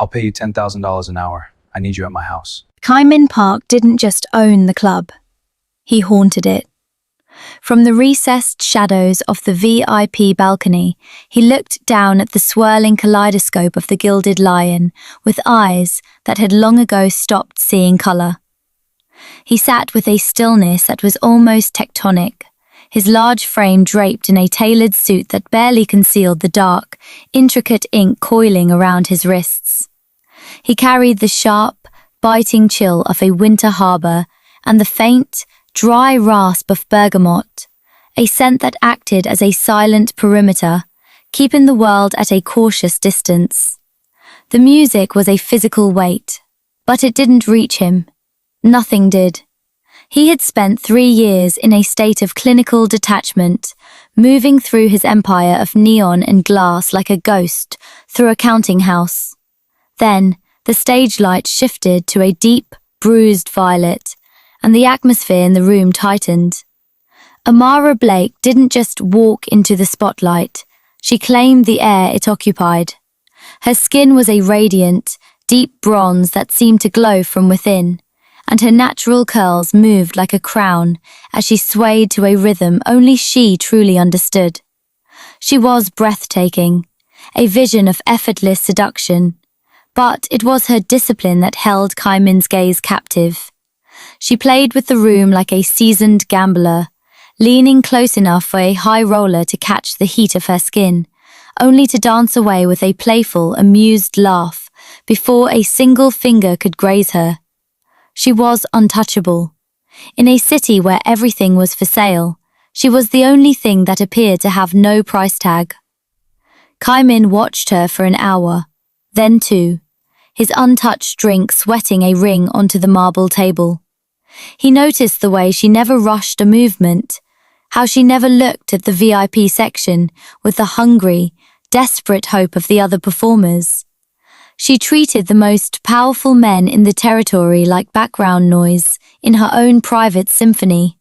I'll pay you $10,000 an hour. I need you at my house. Kaimin Park didn't just own the club. He haunted it. From the recessed shadows of the VIP balcony, he looked down at the swirling kaleidoscope of the Gilded Lion with eyes that had long ago stopped seeing color. He sat with a stillness that was almost tectonic, his large frame draped in a tailored suit that barely concealed the dark, intricate ink coiling around his wrists. He carried the sharp, biting chill of a winter harbor and the faint, dry rasp of bergamot, a scent that acted as a silent perimeter, keeping the world at a cautious distance. The music was a physical weight, but it didn't reach him. Nothing did. He had spent 3 years in a state of clinical detachment, moving through his empire of neon and glass like a ghost through a counting house. Then, the stage light shifted to a deep, bruised violet, and the atmosphere in the room tightened. Amara Blake didn't just walk into the spotlight, she claimed the air it occupied. Her skin was a radiant, deep bronze that seemed to glow from within, and her natural curls moved like a crown as she swayed to a rhythm only she truly understood. She was breathtaking, a vision of effortless seduction, but it was her discipline that held Kaimin's gaze captive. She played with the room like a seasoned gambler, leaning close enough for a high roller to catch the heat of her skin, only to dance away with a playful, amused laugh before a single finger could graze her. She was untouchable. In a city where everything was for sale, she was the only thing that appeared to have no price tag. Kaimin watched her for an hour, then 2, his untouched drink sweating a ring onto the marble table. He noticed the way she never rushed a movement, how she never looked at the VIP section with the hungry, desperate hope of the other performers. She treated the most powerful men in the territory like background noise in her own private symphony.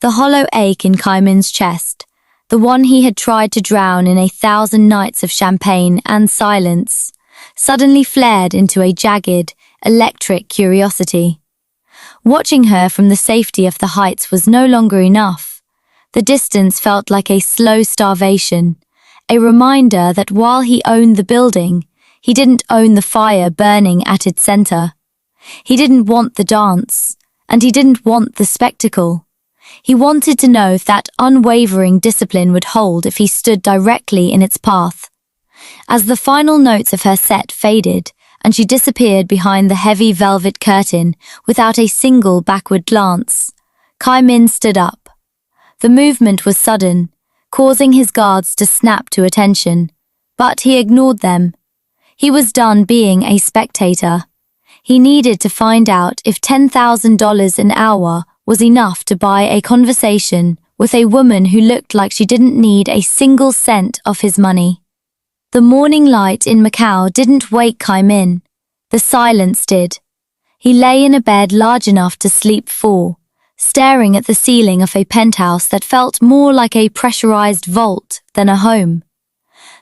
The hollow ache in Kaimin's chest, the one he had tried to drown in 1,000 nights of champagne and silence, suddenly flared into a jagged, electric curiosity. Watching her from the safety of the heights was no longer enough. The distance felt like a slow starvation, a reminder that while he owned the building, he didn't own the fire burning at its center. He didn't want the dance, and he didn't want the spectacle. He wanted to know if that unwavering discipline would hold if he stood directly in its path. As the final notes of her set faded, and she disappeared behind the heavy velvet curtain without a single backward glance, Kaimin stood up. The movement was sudden, causing his guards to snap to attention, but he ignored them. He was done being a spectator. He needed to find out if $10,000 an hour was enough to buy a conversation with a woman who looked like she didn't need a single cent of his money. The morning light in Macau didn't wake Kaimin. The silence did. He lay in a bed large enough to sleep 4, staring at the ceiling of a penthouse that felt more like a pressurized vault than a home.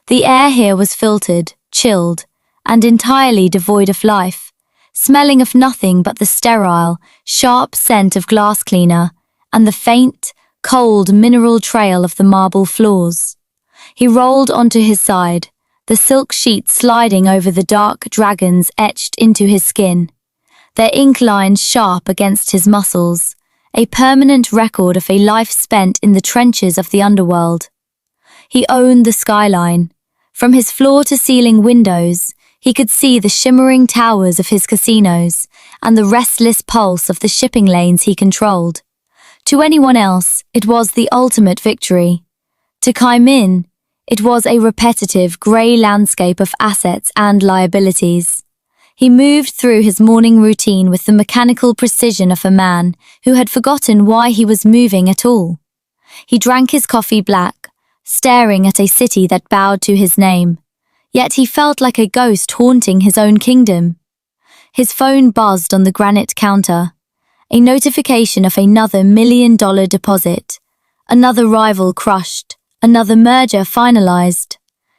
The air here was filtered, chilled, and entirely devoid of life, smelling of nothing but the sterile, sharp scent of glass cleaner and the faint, cold mineral trail of the marble floors. He rolled onto his side, the silk sheets sliding over the dark dragons etched into his skin, their ink lines sharp against his muscles, a permanent record of a life spent in the trenches of the underworld. He owned the skyline. From his floor-to-ceiling windows, he could see the shimmering towers of his casinos and the restless pulse of the shipping lanes he controlled. To anyone else, it was the ultimate victory. To Kaimin, it was a repetitive, grey landscape of assets and liabilities. He moved through his morning routine with the mechanical precision of a man who had forgotten why he was moving at all. He drank his coffee black, staring at a city that bowed to his name. Yet he felt like a ghost haunting his own kingdom. His phone buzzed on the granite counter. A notification of another $1 million deposit. Another rival crushed. Another merger finalized.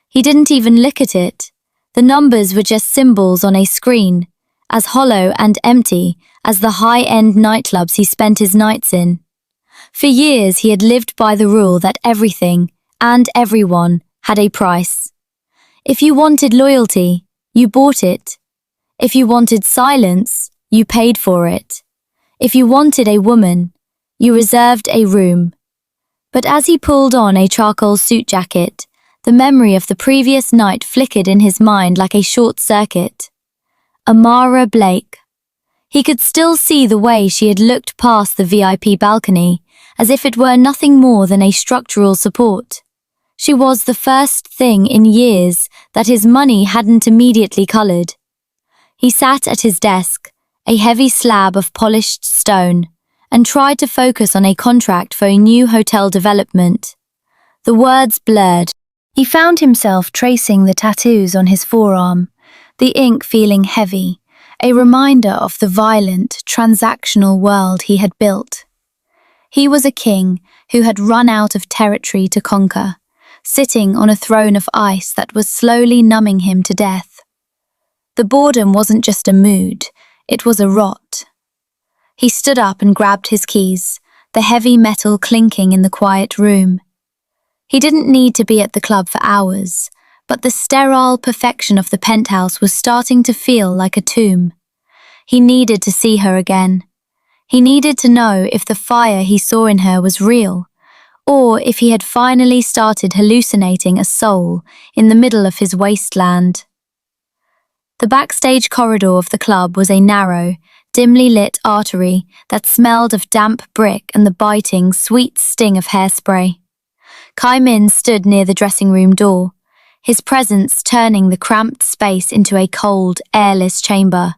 He didn't even look at it. The numbers were just symbols on a screen, as hollow and empty as the high-end nightclubs he spent his nights in. For years he had lived by the rule that everything and everyone had a price. If you wanted loyalty, you bought it. If you wanted silence, you paid for it. If you wanted a woman, you reserved a room. But as he pulled on a charcoal suit jacket, the memory of the previous night flickered in his mind like a short circuit. Amara Blake. He could still see the way she had looked past the VIP balcony, as if it were nothing more than a structural support. She was the first thing in years that his money hadn't immediately coloured. He sat at his desk, a heavy slab of polished stone, and tried to focus on a contract for a new hotel development. The words blurred. He found himself tracing the tattoos on his forearm, the ink feeling heavy, a reminder of the violent, transactional world he had built. He was a king who had run out of territory to conquer, sitting on a throne of ice that was slowly numbing him to death. The boredom wasn't just a mood, it was a rot. He stood up and grabbed his keys, the heavy metal clinking in the quiet room. He didn't need to be at the club for hours, but the sterile perfection of the penthouse was starting to feel like a tomb. He needed to see her again. He needed to know if the fire he saw in her was real, or if he had finally started hallucinating a soul in the middle of his wasteland. The backstage corridor of the club was a narrow, dimly lit artery that smelled of damp brick and the biting, sweet sting of hairspray. Kai Min stood near the dressing room door, his presence turning the cramped space into a cold, airless chamber.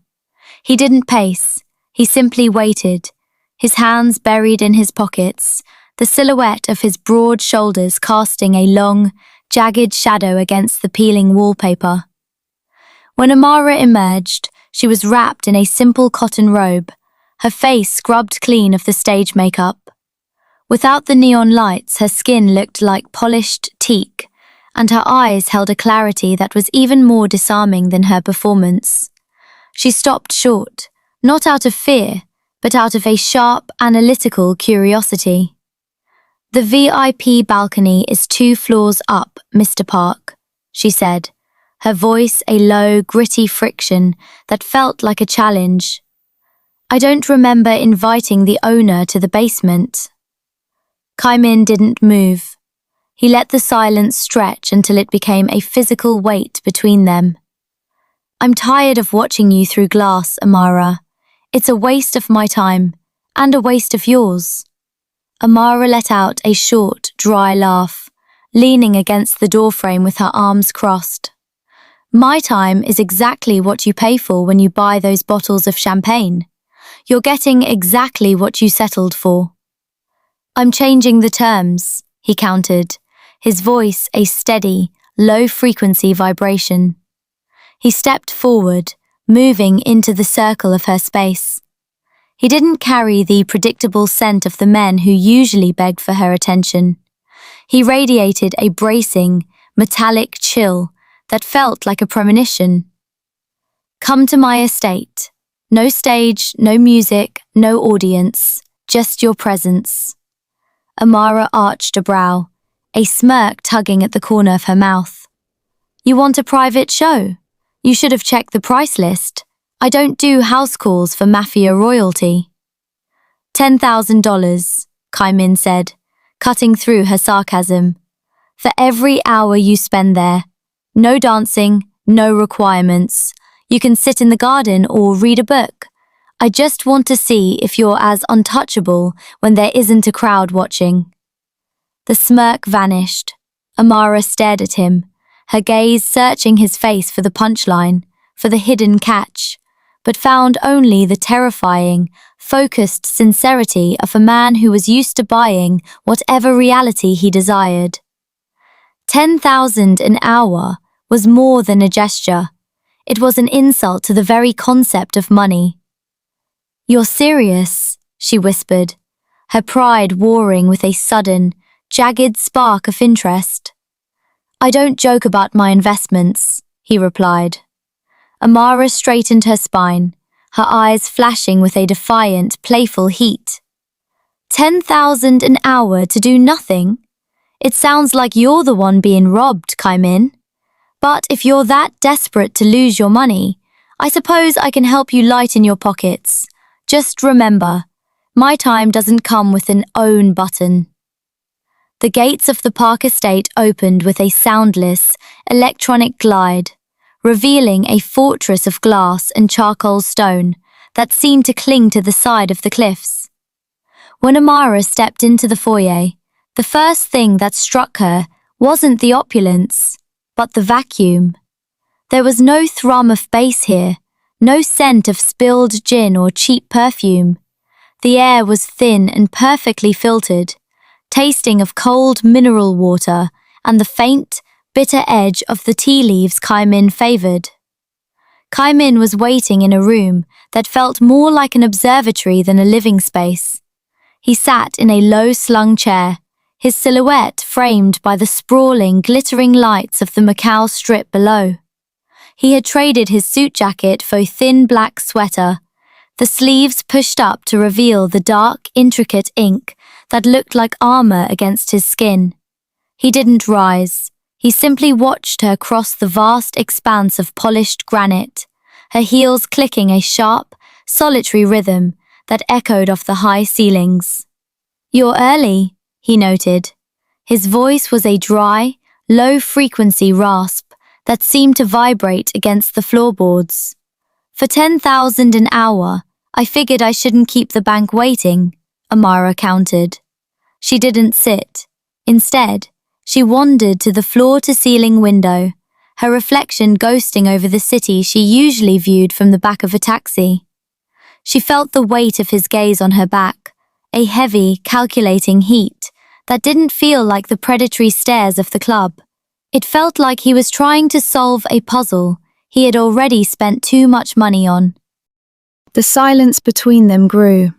He didn't pace, he simply waited, his hands buried in his pockets, the silhouette of his broad shoulders casting a long, jagged shadow against the peeling wallpaper. When Amara emerged, she was wrapped in a simple cotton robe, her face scrubbed clean of the stage makeup. Without the neon lights, her skin looked like polished teak, and her eyes held a clarity that was even more disarming than her performance. She stopped short, not out of fear, but out of a sharp, analytical curiosity. "The VIP balcony is 2 floors up, Mr. Park," she said, her voice a low, gritty friction that felt like a challenge. "I don't remember inviting the owner to the basement." Kai Min didn't move. He let the silence stretch until it became a physical weight between them. "I'm tired of watching you through glass, Amara. It's a waste of my time, and a waste of yours." Amara let out a short, dry laugh, leaning against the doorframe with her arms crossed. "My time is exactly what you pay for when you buy those bottles of champagne. You're getting exactly what you settled for." "I'm changing the terms," he countered, his voice a steady, low-frequency vibration. He stepped forward, moving into the circle of her space. He didn't carry the predictable scent of the men who usually begged for her attention. He radiated a bracing, metallic chill that felt like a premonition. "Come to my estate. No stage, no music, no audience, just your presence." Amara arched a brow, a smirk tugging at the corner of her mouth. "You want a private show? You should have checked the price list. I don't do house calls for Mafia royalty." $10,000, Kai Min said, cutting through her sarcasm. "For every hour you spend there. No dancing, no requirements. You can sit in the garden or read a book. I just want to see if you're as untouchable when there isn't a crowd watching." The smirk vanished. Amara stared at him, her gaze searching his face for the punchline, for the hidden catch, but found only the terrifying, focused sincerity of a man who was used to buying whatever reality he desired. 10,000 an hour was more than a gesture. It was an insult to the very concept of money. "You're serious," she whispered, her pride warring with a sudden, jagged spark of interest. "I don't joke about my investments," he replied. Amara straightened her spine, her eyes flashing with a defiant, playful heat. 10,000 an hour to do nothing? It sounds like you're the one being robbed, Kaimin. But if you're that desperate to lose your money, I suppose I can help you lighten your pockets. Just remember, my time doesn't come with an own button. The gates of the Park estate opened with a soundless, electronic glide, revealing a fortress of glass and charcoal stone that seemed to cling to the side of the cliffs. When Amara stepped into the foyer, the first thing that struck her wasn't the opulence, but the vacuum. There was no thrum of bass here, no scent of spilled gin or cheap perfume. The air was thin and perfectly filtered, tasting of cold mineral water and the faint, bitter edge of the tea leaves Kaimin favoured. Kaimin was waiting in a room that felt more like an observatory than a living space. He sat in a low-slung chair, his silhouette framed by the sprawling, glittering lights of the Macau Strip below. He had traded his suit jacket for a thin black sweater, the sleeves pushed up to reveal the dark, intricate ink that looked like armor against his skin. He didn't rise. He simply watched her cross the vast expanse of polished granite, her heels clicking a sharp, solitary rhythm that echoed off the high ceilings. "You're early," he noted. His voice was a dry, low-frequency rasp that seemed to vibrate against the floorboards. "For 10,000 an hour, I figured I shouldn't keep the bank waiting," Amara countered. She didn't sit. Instead, she wandered to the floor-to-ceiling window, her reflection ghosting over the city she usually viewed from the back of a taxi. She felt the weight of his gaze on her back, a heavy, calculating heat that didn't feel like the predatory stares of the club. It felt like he was trying to solve a puzzle he had already spent too much money on. The silence between them grew,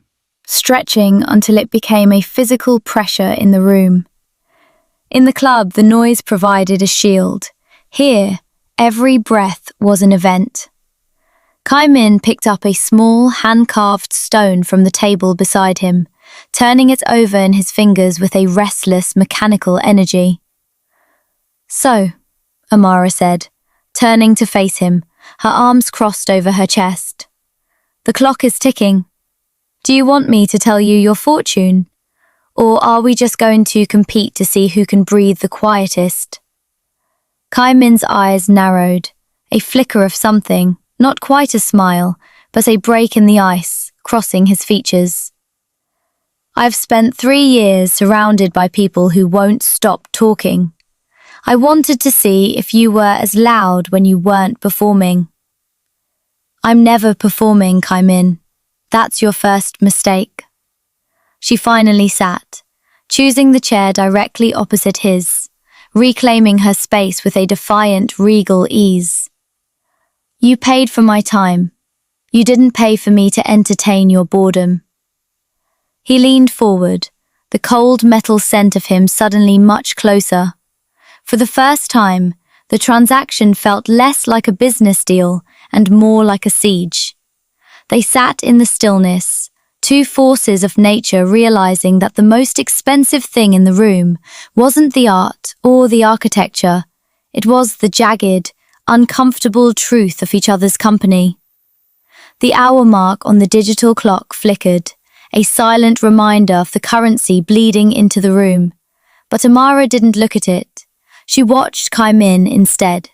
stretching until it became a physical pressure in the room. In the club, the noise provided a shield. Here, every breath was an event. Kaimin picked up a small, hand-carved stone from the table beside him, turning it over in his fingers with a restless, mechanical energy. "So," Amara said, turning to face him, her arms crossed over her chest. "The clock is ticking. Do you want me to tell you your fortune? Or are we just going to compete to see who can breathe the quietest?" Kaimin's eyes narrowed, a flicker of something, not quite a smile, but a break in the ice, crossing his features. "I've spent 3 years surrounded by people who won't stop talking. I wanted to see if you were as loud when you weren't performing." "I'm never performing, Kaimin. That's your first mistake." She finally sat, choosing the chair directly opposite his, reclaiming her space with a defiant, regal ease. "You paid for my time. You didn't pay for me to entertain your boredom." He leaned forward, the cold metal scent of him suddenly much closer. For the first time, the transaction felt less like a business deal and more like a siege. They sat in the stillness, two forces of nature realizing that the most expensive thing in the room wasn't the art or the architecture, it was the jagged, uncomfortable truth of each other's company. The hour mark on the digital clock flickered, a silent reminder of the currency bleeding into the room, but Amara didn't look at it. She watched Kaimin instead.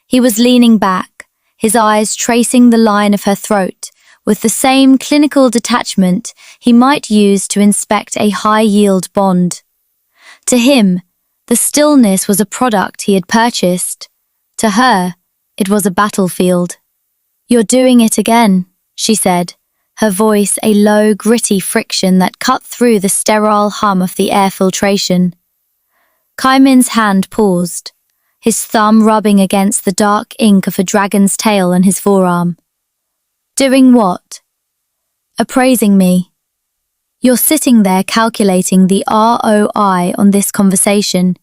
He was leaning back, his eyes tracing the line of her throat, with the same clinical detachment he might use to inspect a high-yield bond. To him, the stillness was a product he had purchased. To her, it was a battlefield. "You're doing it again," she said, her voice a low, gritty friction that cut through the sterile hum of the air filtration. Kaimin's hand paused, his thumb rubbing against the dark ink of a dragon's tail on his forearm. "Doing what?" "Appraising me. You're sitting there calculating the ROI on this conversation,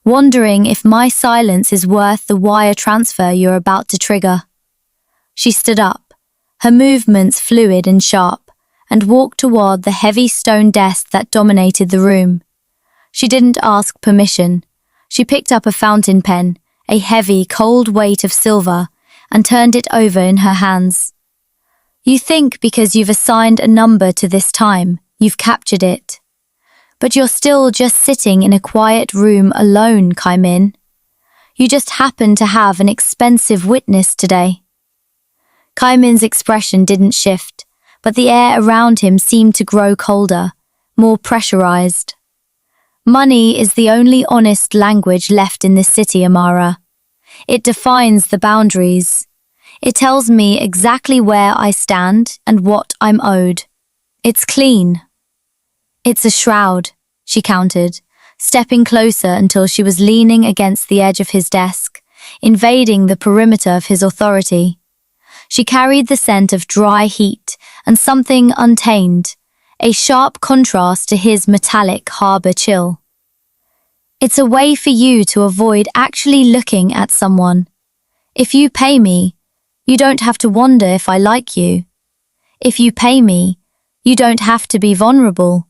wondering if my silence is worth the wire transfer you're about to trigger. She stood up, her movements fluid and sharp, and walked toward the heavy stone desk that dominated the room. She didn't ask permission. She picked up a fountain pen, a heavy, cold weight of silver, and turned it over in her hands. You think because you've assigned a number to this time, you've captured it. But you're still just sitting in a quiet room alone, Kaimin. You just happen to have an expensive witness today. Kaimin's expression didn't shift, but the air around him seemed to grow colder, more pressurized. Money is the only honest language left in this city, Amara. It defines the boundaries. It tells me exactly where I stand and what I'm owed. It's clean. It's a shroud, she countered, stepping closer until she was leaning against the edge of his desk, invading the perimeter of his authority. She carried the scent of dry heat and something untamed, a sharp contrast to his metallic harbor chill. It's a way for you to avoid actually looking at someone. If you pay me, you don't have to wonder if I like you. If you pay me, you don't have to be vulnerable.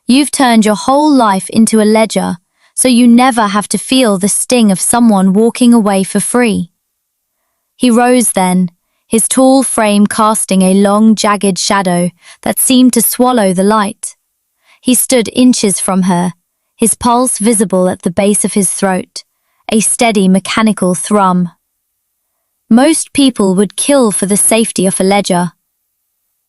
You've turned your whole life into a ledger, so you never have to feel the sting of someone walking away for free. He rose then, his tall frame casting a long, jagged shadow that seemed to swallow the light. He stood inches from her, his pulse visible at the base of his throat, a steady mechanical thrum. Most people would kill for the safety of a ledger.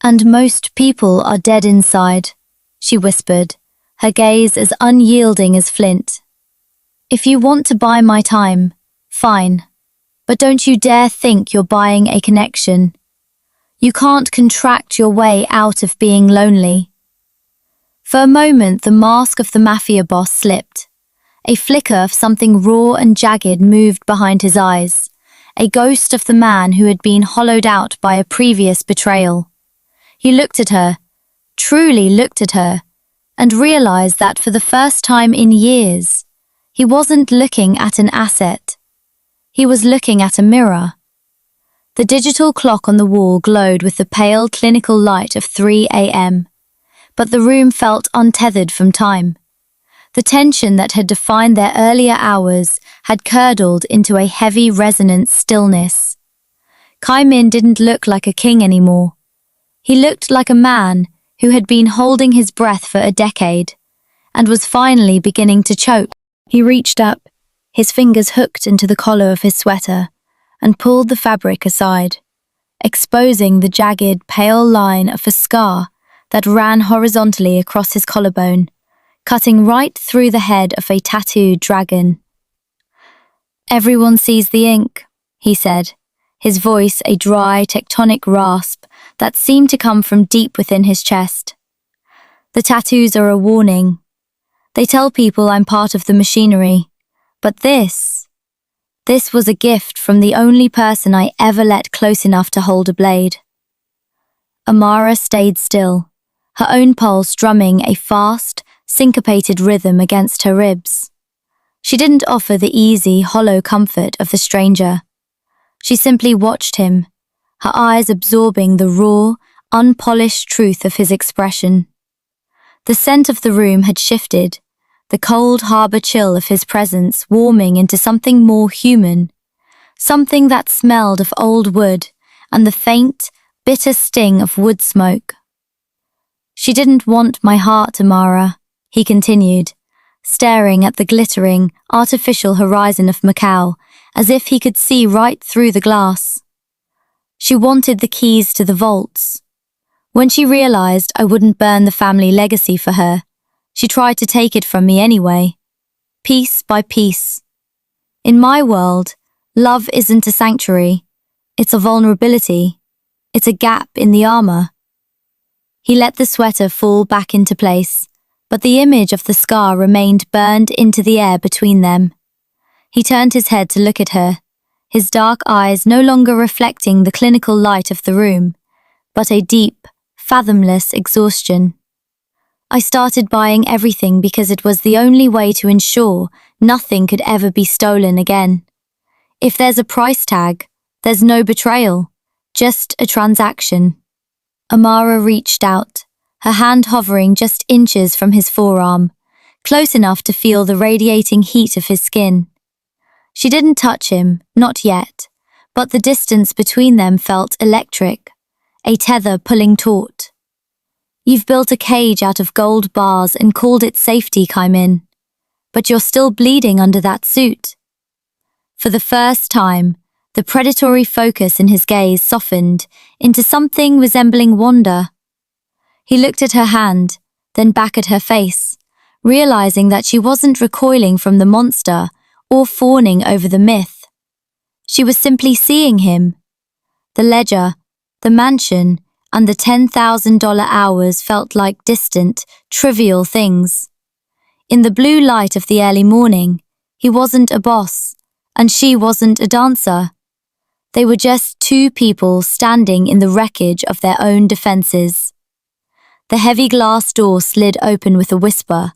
And most people are dead inside, she whispered, her gaze as unyielding as flint. If you want to buy my time, fine. But don't you dare think you're buying a connection. You can't contract your way out of being lonely. For a moment, the mask of the Mafia boss slipped. A flicker of something raw and jagged moved behind his eyes, a ghost of the man who had been hollowed out by a previous betrayal. He looked at her, truly looked at her, and realized that for the first time in years, he wasn't looking at an asset. He was looking at a mirror. The digital clock on the wall glowed with the pale clinical light of 3 a.m., but the room felt untethered from time. The tension that had defined their earlier hours had curdled into a heavy resonant stillness. Kaimin didn't look like a king anymore. He looked like a man who had been holding his breath for a decade and was finally beginning to choke. He reached up, his fingers hooked into the collar of his sweater, and pulled the fabric aside, exposing the jagged, pale line of a scar that ran horizontally across his collarbone, cutting right through the head of a tattooed dragon. "Everyone sees the ink," he said, his voice a dry, tectonic rasp that seemed to come from deep within his chest. "The tattoos are a warning. They tell people I'm part of the machinery. But this was a gift from the only person I ever let close enough to hold a blade." Amara stayed still, her own pulse drumming a fast, syncopated rhythm against her ribs. She didn't offer the easy, hollow comfort of the stranger. She simply watched him, her eyes absorbing the raw, unpolished truth of his expression. The scent of the room had shifted, the cold harbor chill of his presence warming into something more human, something that smelled of old wood and the faint, bitter sting of wood smoke. "She didn't want my heart, Amara," he continued, staring at the glittering, artificial horizon of Macau as if he could see right through the glass. "She wanted the keys to the vaults. When she realized I wouldn't burn the family legacy for her, she tried to take it from me anyway, piece by piece. In my world, love isn't a sanctuary. It's a vulnerability. It's a gap in the armor." He let the sweater fall back into place, but the image of the scar remained burned into the air between them. He turned his head to look at her, his dark eyes no longer reflecting the clinical light of the room, but a deep, fathomless exhaustion. "I started buying everything because it was the only way to ensure Nothing could ever be stolen again. If there's a price tag, there's no betrayal, just a transaction. Amara reached out, her hand hovering just inches from his forearm, close enough to feel the radiating heat of his skin. She didn't touch him, not yet, but the distance between them felt electric, a tether pulling taut. You've built a cage out of gold bars and called it safety, Kaimin, but you're still bleeding under that suit. For the first time, the predatory focus in his gaze softened into something resembling wonder. He looked at her hand, then back at her face, realizing that she wasn't recoiling from the monster or fawning over the myth. She was simply seeing him. The ledger, the mansion, and the $10,000 hours felt like distant, trivial things. In the blue light of the early morning, he wasn't a boss, and she wasn't a dancer. They were just two people standing in the wreckage of their own defenses. The heavy glass door slid open with a whisper,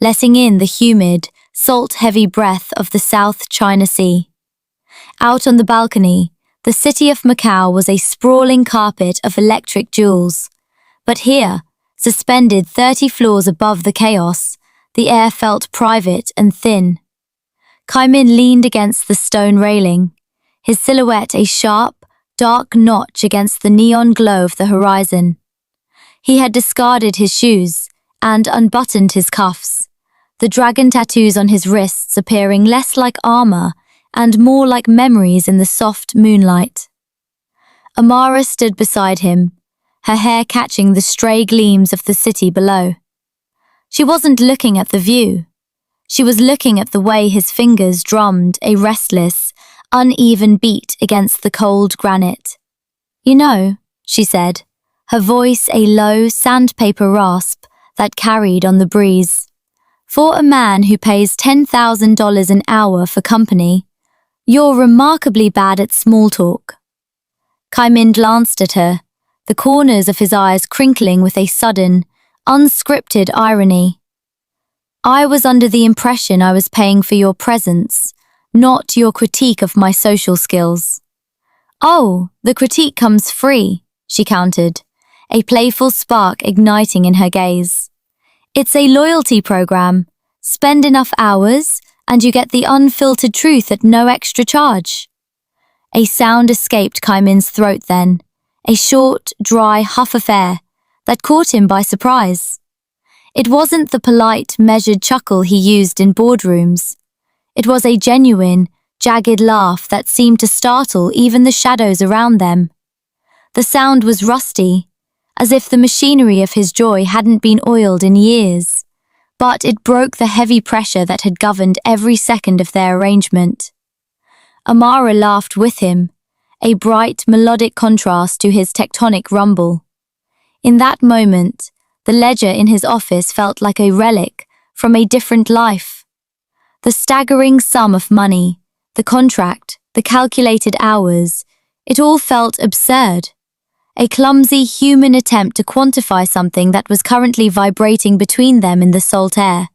letting in the humid, salt-heavy breath of the South China Sea. Out on the balcony, the city of Macau was a sprawling carpet of electric jewels. But here, suspended 30 floors above the chaos, the air felt private and thin. Kaimin leaned against the stone railing, his silhouette a sharp, dark notch against the neon glow of the horizon. He had discarded his shoes and unbuttoned his cuffs, the dragon tattoos on his wrists appearing less like armor and more like memories in the soft moonlight. Amara stood beside him, her hair catching the stray gleams of the city below. She wasn't looking at the view. She was looking at the way his fingers drummed a restless, uneven beat against the cold granite. You know, she said, her voice a low sandpaper rasp that carried on the breeze. For a man who pays $10,000 an hour for company, you're remarkably bad at small talk. Kaimin glanced at her, the corners of his eyes crinkling with a sudden, unscripted irony. I was under the impression I was paying for your presence, not your critique of my social skills. Oh, the critique comes free, she countered, a playful spark igniting in her gaze. It's a loyalty program. Spend enough hours, and you get the unfiltered truth at no extra charge. A sound escaped Kaimin's throat then, a short, dry huff of air that caught him by surprise. It wasn't the polite, measured chuckle he used in boardrooms. It was a genuine, jagged laugh that seemed to startle even the shadows around them. The sound was rusty, as if the machinery of his joy hadn't been oiled in years, but it broke the heavy pressure that had governed every second of their arrangement. Amara laughed with him, a bright, melodic contrast to his tectonic rumble. In that moment, the ledger in his office felt like a relic from a different life. The staggering sum of money, the contract, the calculated hours, it all felt absurd. A clumsy human attempt to quantify something that was currently vibrating between them in the salt air.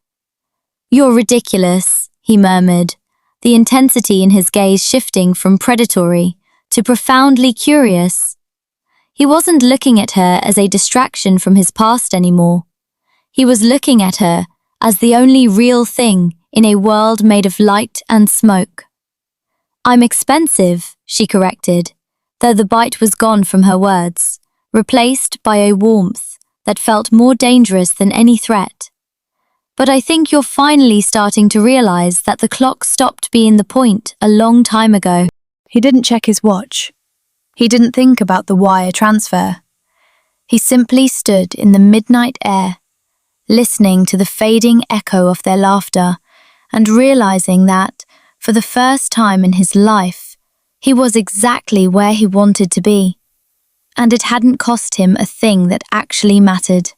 You're ridiculous, he murmured, the intensity in his gaze shifting from predatory to profoundly curious. He wasn't looking at her as a distraction from his past anymore. He was looking at her as the only real thing in a world made of light and smoke. I'm expensive, she corrected, though the bite was gone from her words, replaced by a warmth that felt more dangerous than any threat. But I think you're finally starting to realize that the clock stopped being the point a long time ago. He didn't check his watch. He didn't think about the wire transfer. He simply stood in the midnight air, listening to the fading echo of their laughter and realizing that, for the first time in his life, he was exactly where he wanted to be, and it hadn't cost him a thing that actually mattered.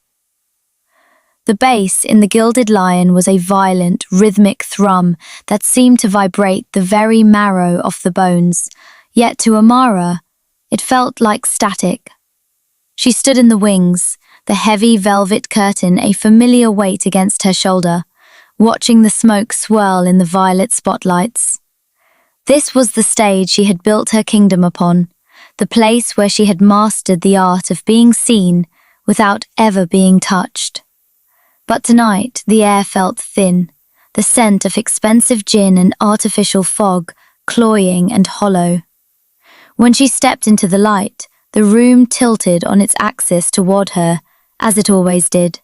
The bass in the Gilded Lion was a violent, rhythmic thrum that seemed to vibrate the very marrow of the bones, yet to Amara, it felt like static. She stood in the wings, the heavy velvet curtain a familiar weight against her shoulder, watching the smoke swirl in the violet spotlights. This was the stage she had built her kingdom upon, the place where she had mastered the art of being seen without ever being touched. But tonight the air felt thin, the scent of expensive gin and artificial fog, cloying and hollow. When she stepped into the light, the room tilted on its axis toward her, as it always did.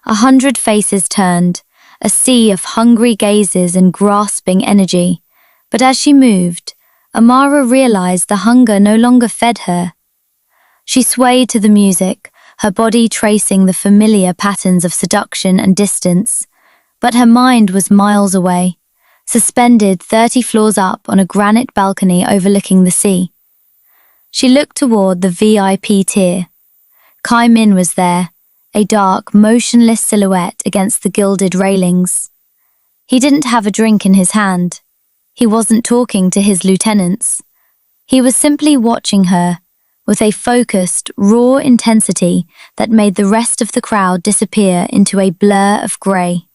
100 faces turned, a sea of hungry gazes and grasping energy. But as she moved, Amara realized the hunger no longer fed her. She swayed to the music, her body tracing the familiar patterns of seduction and distance, but her mind was miles away, suspended 30 floors up on a granite balcony overlooking the sea. She looked toward the VIP tier. Kai Min was there, a dark, motionless silhouette against the gilded railings. He didn't have a drink in his hand. He wasn't talking to his lieutenants. He was simply watching her, with a focused, raw intensity that made the rest of the crowd disappear into a blur of grey.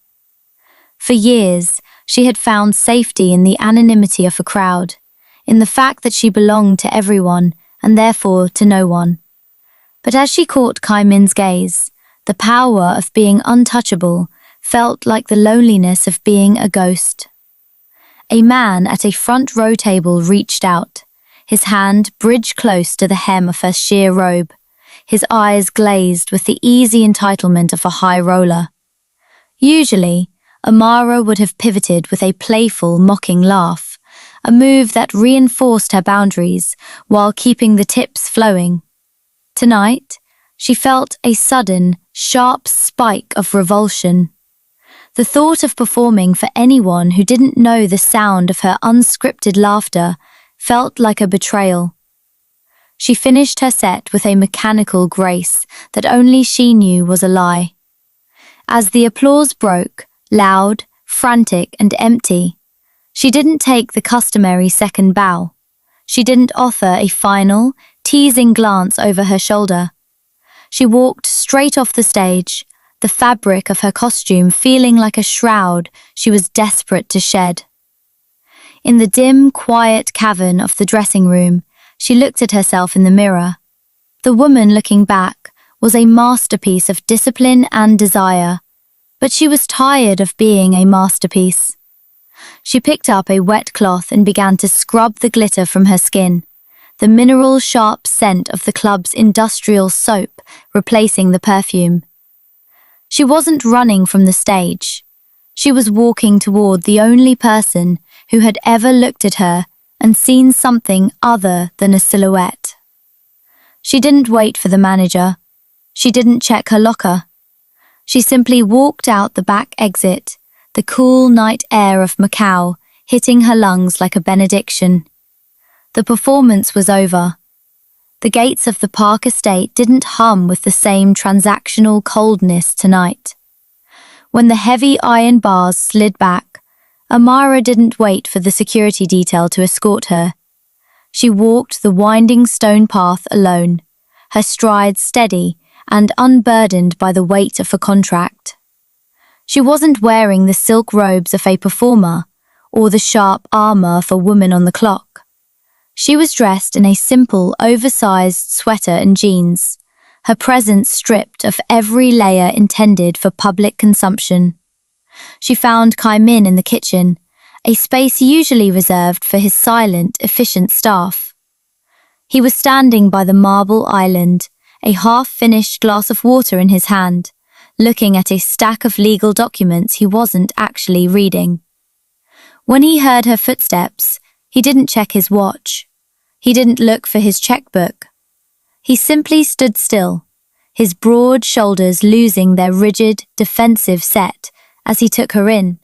For years, she had found safety in the anonymity of a crowd, in the fact that she belonged to everyone and therefore to no one. But as she caught Kai Min's gaze, the power of being untouchable felt like the loneliness of being a ghost. A man at a front row table reached out, his hand bridged close to the hem of her sheer robe, his eyes glazed with the easy entitlement of a high roller. Usually, Amara would have pivoted with a playful, mocking laugh, a move that reinforced her boundaries while keeping the tips flowing. Tonight, she felt a sudden, sharp spike of revulsion. The thought of performing for anyone who didn't know the sound of her unscripted laughter felt like a betrayal. She finished her set with a mechanical grace that only she knew was a lie. As the applause broke, loud, frantic, and empty, she didn't take the customary second bow. She didn't offer a final, teasing glance over her shoulder. She walked straight off the stage, the fabric of her costume feeling like a shroud she was desperate to shed. In the dim, quiet cavern of the dressing room, she looked at herself in the mirror. The woman looking back was a masterpiece of discipline and desire, but she was tired of being a masterpiece. She picked up a wet cloth and began to scrub the glitter from her skin, the mineral-sharp scent of the club's industrial soap replacing the perfume. She wasn't running from the stage. She was walking toward the only person who had ever looked at her and seen something other than a silhouette. She didn't wait for the manager. She didn't check her locker. She simply walked out the back exit, the cool night air of Macau hitting her lungs like a benediction. The performance was over. The gates of the Park estate didn't hum with the same transactional coldness tonight. When the heavy iron bars slid back, Amara didn't wait for the security detail to escort her. She walked the winding stone path alone, her stride steady and unburdened by the weight of a contract. She wasn't wearing the silk robes of a performer or the sharp armor of a woman on the clock. She was dressed in a simple, oversized sweater and jeans, her presence stripped of every layer intended for public consumption. She found Kai Min in the kitchen, a space usually reserved for his silent, efficient staff. He was standing by the marble island, a half-finished glass of water in his hand, looking at a stack of legal documents he wasn't actually reading. When he heard her footsteps, he didn't check his watch. He didn't look for his checkbook. He simply stood still, his broad shoulders losing their rigid, defensive set as he took her in.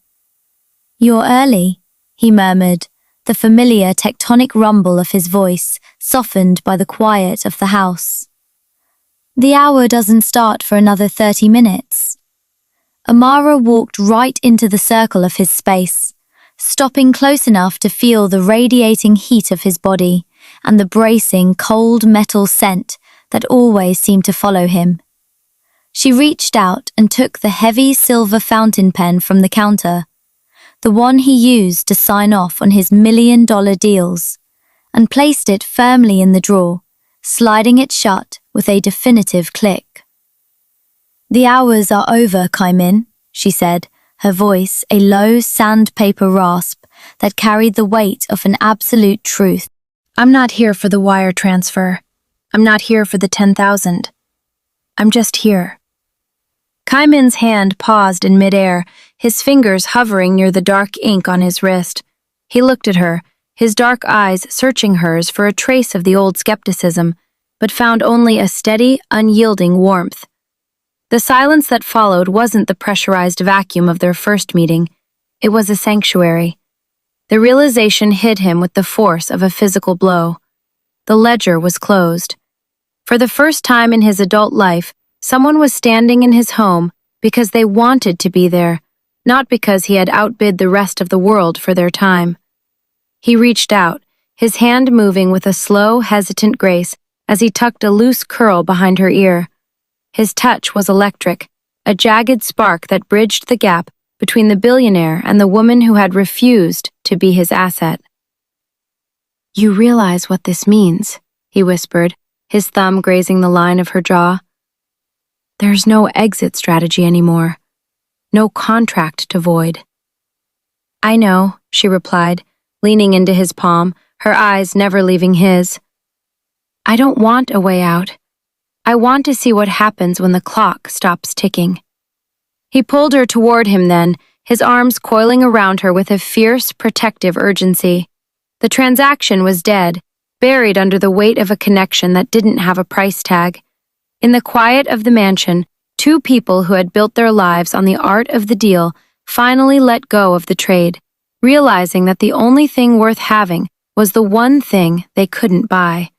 "You're early," he murmured, the familiar tectonic rumble of his voice softened by the quiet of the house. "The hour doesn't start for another 30 minutes. Amara walked right into the circle of his space, stopping close enough to feel the radiating heat of his body and the bracing, cold metal scent that always seemed to follow him. She reached out and took the heavy silver fountain pen from the counter, the one he used to sign off on his $1 million deals, and placed it firmly in the drawer, sliding it shut with a definitive click. "The hours are over, Kaimin," she said, her voice a low sandpaper rasp that carried the weight of an absolute truth. "I'm not here for the wire transfer. I'm not here for the 10,000. I'm just here." Kaimin's hand paused in midair, his fingers hovering near the dark ink on his wrist. He looked at her, his dark eyes searching hers for a trace of the old skepticism, but found only a steady, unyielding warmth. The silence that followed wasn't the pressurized vacuum of their first meeting. It was a sanctuary. The realization hit him with the force of a physical blow. The ledger was closed. For the first time in his adult life, someone was standing in his home because they wanted to be there, not because he had outbid the rest of the world for their time. He reached out, his hand moving with a slow, hesitant grace as he tucked a loose curl behind her ear. His touch was electric, a jagged spark that bridged the gap between the billionaire and the woman who had refused to be his asset. "You realize what this means," he whispered, his thumb grazing the line of her jaw. "There's no exit strategy anymore. No contract to void." "I know," she replied, leaning into his palm, her eyes never leaving his. "I don't want a way out. I want to see what happens when the clock stops ticking." He pulled her toward him then, his arms coiling around her with a fierce, protective urgency. The transaction was dead, buried under the weight of a connection that didn't have a price tag. In the quiet of the mansion, two people who had built their lives on the art of the deal finally let go of the trade, realizing that the only thing worth having was the one thing they couldn't buy.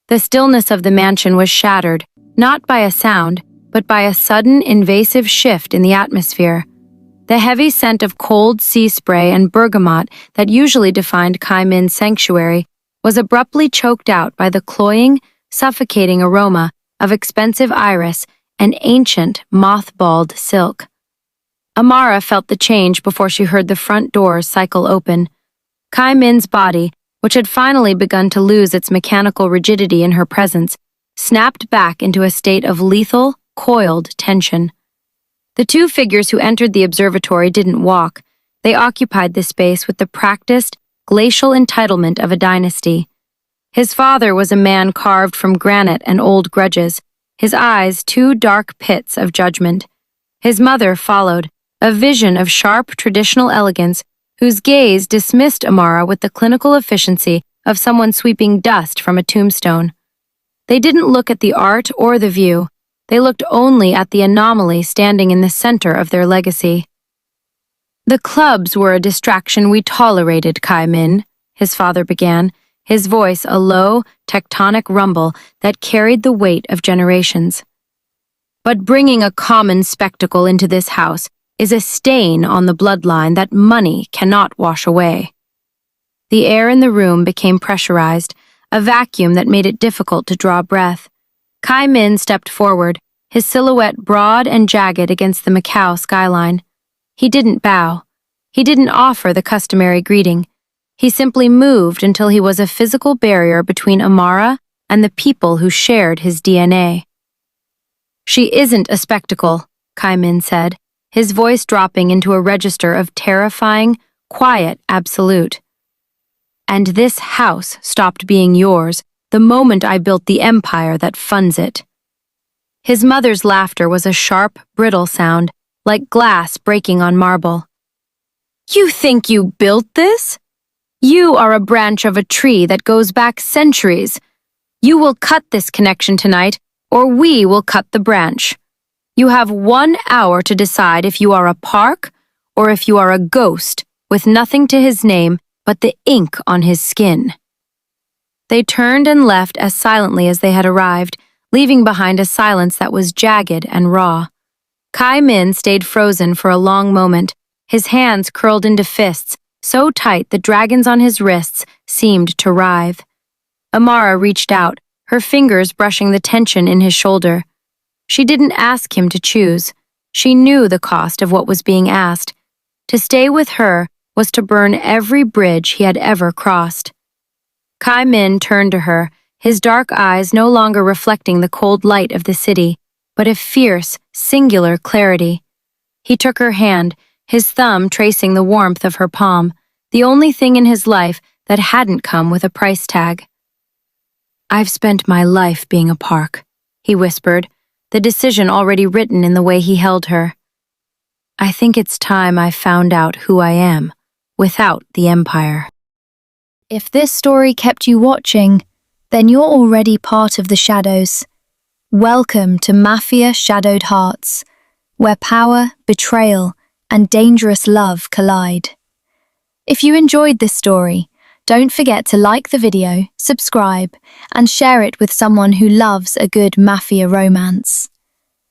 The stillness of the mansion was shattered, not by a sound, but by a sudden invasive shift in the atmosphere. The heavy scent of cold sea spray and bergamot that usually defined Kaimin's sanctuary was abruptly choked out by the cloying, suffocating aroma of expensive iris and ancient, mothballed silk. Amara felt the change before she heard the front doors cycle open. Kaimin's body, which had finally begun to lose its mechanical rigidity in her presence, snapped back into a state of lethal, coiled tension. The two figures who entered the observatory didn't walk. They occupied the space with the practiced, glacial entitlement of a dynasty. His father was a man carved from granite and old grudges, his eyes two dark pits of judgment. His mother followed, a vision of sharp traditional elegance whose gaze dismissed Amara with the clinical efficiency of someone sweeping dust from a tombstone. They didn't look at the art or the view. They looked only at the anomaly standing in the center of their legacy. "The clubs were a distraction we tolerated, Kaimin," his father began, his voice a low, tectonic rumble that carried the weight of generations. "But bringing a common spectacle into this house is a stain on the bloodline that money cannot wash away." The air in the room became pressurized, a vacuum that made it difficult to draw breath. Kaimin stepped forward, his silhouette broad and jagged against the Macau skyline. He didn't bow. He didn't offer the customary greeting. He simply moved until he was a physical barrier between Amara and the people who shared his DNA. "She isn't a spectacle," Kaimin said, his voice dropping into a register of terrifying, quiet absolute. "And this house stopped being yours the moment I built the empire that funds it." His mother's laughter was a sharp, brittle sound, like glass breaking on marble. "You think you built this? You are a branch of a tree that goes back centuries. You will cut this connection tonight, or we will cut the branch. You have 1 hour to decide if you are a park or if you are a ghost with nothing to his name but the ink on his skin." They turned and left as silently as they had arrived, leaving behind a silence that was jagged and raw. Kaimin stayed frozen for a long moment, his hands curled into fists, so tight the dragons on his wrists seemed to writhe. Amara reached out, her fingers brushing the tension in his shoulder. She didn't ask him to choose. She knew the cost of what was being asked. To stay with her was to burn every bridge he had ever crossed. Kai Min turned to her, his dark eyes no longer reflecting the cold light of the city, but a fierce, singular clarity. He took her hand, his thumb tracing the warmth of her palm, the only thing in his life that hadn't come with a price tag. "I've spent my life being a park," he whispered, the decision already written in the way he held her. "I think it's time I found out who I am, without the empire." If this story kept you watching, then you're already part of the shadows. Welcome to Mafia Shadowed Hearts, where power, betrayal, and dangerous love collide. If you enjoyed this story, don't forget to like the video, subscribe, and share it with someone who loves a good mafia romance.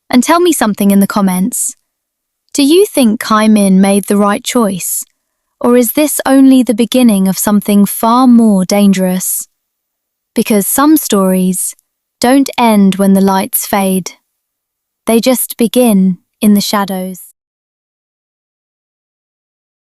And tell me something in the comments. Do you think Kai Min made the right choice? Or is this only the beginning of something far more dangerous? Because some stories don't end when the lights fade. They just begin in the shadows.